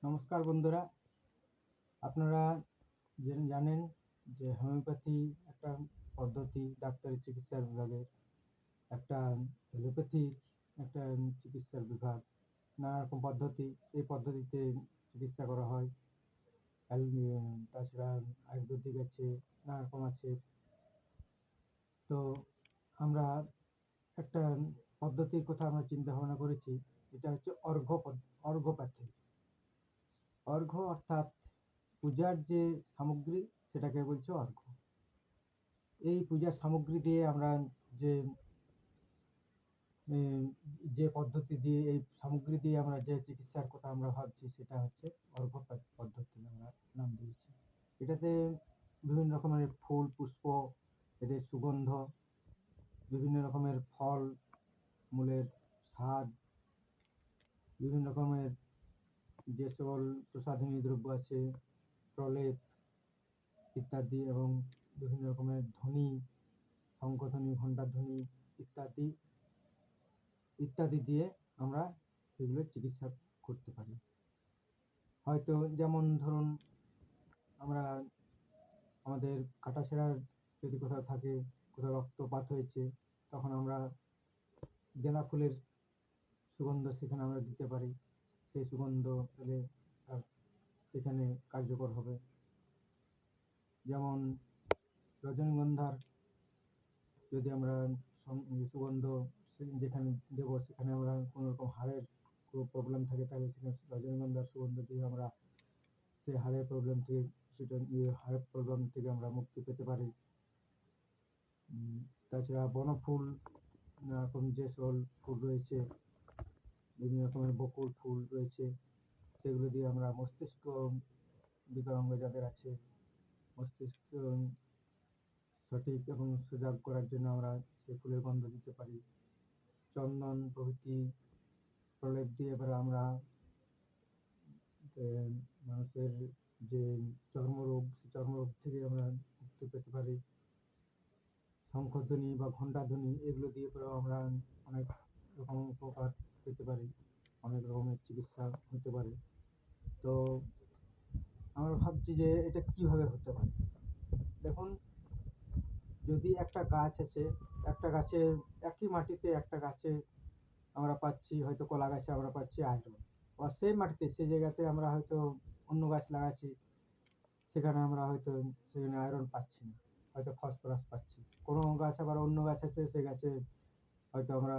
নমস্কার বন্ধুরা, আপনারা জানেন যে হোমিওপ্যাথি একটা পদ্ধতি, ডাক্তারি চিকিৎসার বিভাগের একটা এলোপ্যাথিক একটা চিকিৎসার বিভাগ, নানা রকম পদ্ধতি। এই পদ্ধতিতে চিকিৎসা করা হয়। তাছাড়া আয়ুর্বেদিক আছে, নানা রকম আছে। তো আমরা একটা পদ্ধতির কথা আমরা চিন্তা ভাবনা করেছি, এটা হচ্ছে অর্ঘ্যপ্যাথি। অর্ঘ্য অর্থাৎ পূজার যে সামগ্রী, সেটাকে বলছে অর্ঘ্য। এই পূজার সামগ্রী দিয়ে আমরা যে যে পদ্ধতি দিয়ে, এই সামগ্রী দিয়ে আমরা যে চিকিৎসার কথা আমরা ভাবছি, সেটা হচ্ছে অর্ঘ্য পদ্ধতি আমরা নাম দিয়েছি। এটাতে বিভিন্ন রকমের ফুল, পুষ্প, এদের সুগন্ধ, বিভিন্ন রকমের ফল মূলের স্বাদ, বিভিন্ন রকমের যে সকল প্রসাধনী দ্রব্য আছে, প্রলেপ ইত্যাদি, এবং বিভিন্ন রকমের ধ্বনি, শঙ্খধ্বনি, ঘণ্টাধ্বনি ইত্যাদি ইত্যাদি দিয়ে আমরা এগুলো চিকিৎসা করতে পারি। হয়তো যেমন ধরুন, আমরা আমাদের কাটাছেঁড়ার যদি কোথাও থাকে, কোথাও রক্তপাত হয়েছে, তখন আমরা গেঁদা ফুলের সুগন্ধ সেখানে আমরা দিতে পারি। সেই সুগন্ধ পেলে তার সেখানে কার্যকর হবে। যেমন রজনীগন্ধার যদি আমরা সুগন্ধ যেখানে দেবো, সেখানে আমরা কোনো রকম হাড়ের কোনো প্রবলেম থাকে, তাহলে সেখানে রজনীগন্ধার সুগন্ধ দিয়ে আমরা সেই হাড়ের প্রবলেম থেকে আমরা মুক্তি পেতে পারি। তাছাড়া বনফুল, এরকম যে সকল ফুল রয়েছে, বিভিন্ন রকমের বকুল ফুল রয়েছে, সেগুলো দিয়ে আমরা মস্তিষ্ক বিকলাঙ্গ যাদের আছে, মস্তিষ্ক সঠিক এবং সজাগ করার জন্য আমরা সেই ফুলের গন্ধ দিতে পারি। চন্দন প্রভৃতি প্রলেপ দিয়ে এবার আমরা মানুষের যে চর্মরোগ, সেই চর্মরোগ থেকে আমরা মুক্তি পেতে পারি। শঙ্খধ্বনি বা ঘণ্টাধ্বনি এগুলো দিয়ে পরেও আমরা অনেক রকম উপকার পেতে পারি, অনেক রকমের চিকিৎসা হতে পারে। তো আমরা ভাবছি যে এটা কিভাবে হতে পারে। দেখুন, যদি একটা গাছ আছে, একটা গাছে একই মাটিতে একটা গাছে আমরা পাচ্ছি, হয়তো কলা গাছে আমরা পাচ্ছি আয়রন, বা সেই মাটিতে সেই জায়গাতে আমরা হয়তো অন্য গাছ লাগাচ্ছি, সেখানে আমরা হয়তো সেখানে আয়রন পাচ্ছি না, হয়তো ফসফরাস পাচ্ছি। কোনো গাছ আবার অন্য গাছ আছে, সেই গাছে হয়তো আমরা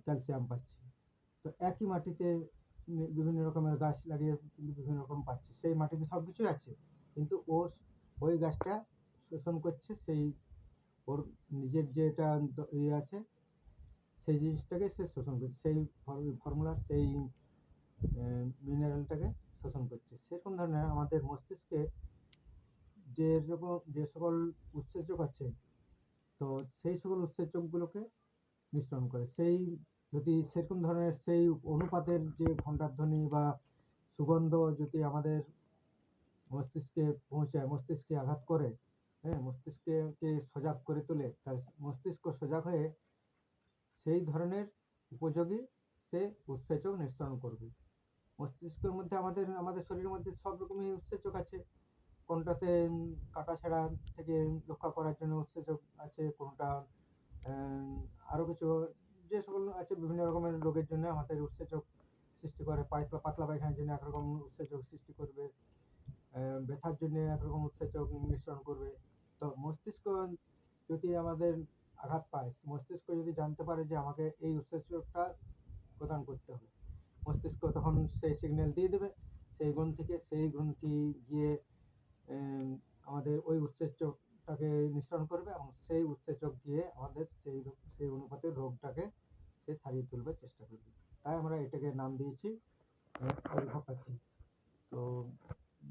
ক্যালসিয়াম পাচ্ছি। তো একই মাটিতে বিভিন্ন রকমের গাছ লাগিয়ে কিন্তু বিভিন্ন রকম পাচ্ছি, সেই মাটিতে সব কিছুই আছে, কিন্তু ওই গাছটা শোষণ করছে সেই ওর নিজের যেটা ইয়ে আছে, সেই জিনিসটাকে সে শোষণ করছে, সেই ফর্মুলার সেই মিনারেলটাকে শোষণ করছে। সেরকম ধরনের আমাদের মস্তিষ্কে যে সকল উৎসেচক আছে, তো সেই সকল উৎসেচকগুলোকে মিশ্রণ করে। সেই যদি সেরকম ধরনের সেই অনুপাতের যে ঘণ্টাধ্বনি বা সুগন্ধ যদি আমাদের মস্তিষ্কে পৌঁছায়, মস্তিষ্কে আঘাত করে, মস্তিষ্ককে সজাগ করে তোলে, তার মস্তিষ্ক সজাগ হয়ে সেই ধরনের উপযোগী সে উৎসেচক নিঃসরণ করবে। মস্তিষ্কের মধ্যে আমাদের শরীরের মধ্যে সব রকমই উৎসেচক আছে। কোনটাতে কাটাছেঁড়া থেকে রক্ষা করার জন্য উৎসেচক আছে, কোনটা আরো কিছু যে সকল আছে বিভিন্ন রকমের রোগের জন্য আমাদের উৎসেচক সৃষ্টি করে। পাতলা পায়খানার জন্য একরকম উৎসেচক সৃষ্টি করবে, ব্যথার জন্য একরকম উৎসেচক মিশ্রণ করবে। তো মস্তিষ্ক যদি আমাদের আঘাত পায়, মস্তিষ্ক যদি জানতে পারে যে আমাকে এই উৎসেচকটা প্রদান করতে হবে, মস্তিষ্ক তখন সেই সিগন্যাল দিয়ে দেবে। সেই গ্রন্থি গিয়ে আমাদের ওই উৎসেচকটাকে নিঃসরণ করবে, এবং সেই উৎসেচক দিয়ে আমাদের সেই অনুপাতে রোগটাকে সে সারিয়ে তুলবার চেষ্টা করবে। তাই আমরা এটাকে নাম দিয়েছি অর্ঘ্যপ্যাথি। তো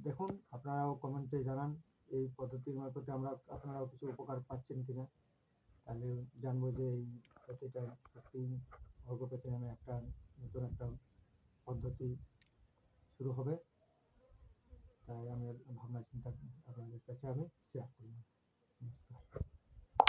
দেখুন, আপনারাও কমেন্টে জানান এই পদ্ধতির মারফতে আপনারাও কিছু উপকার পাচ্ছেন কিনা। তাহলে জানবো যে এই পদ্ধতিটা সত্যি অর্ঘ্যপ্যাথি নামে একটা নতুন একটা পদ্ধতি শুরু হবে। তাই আমি ভাবনা চিন্তা আপনাদের কাছে আমি শেয়ার করলাম। নমস্কার।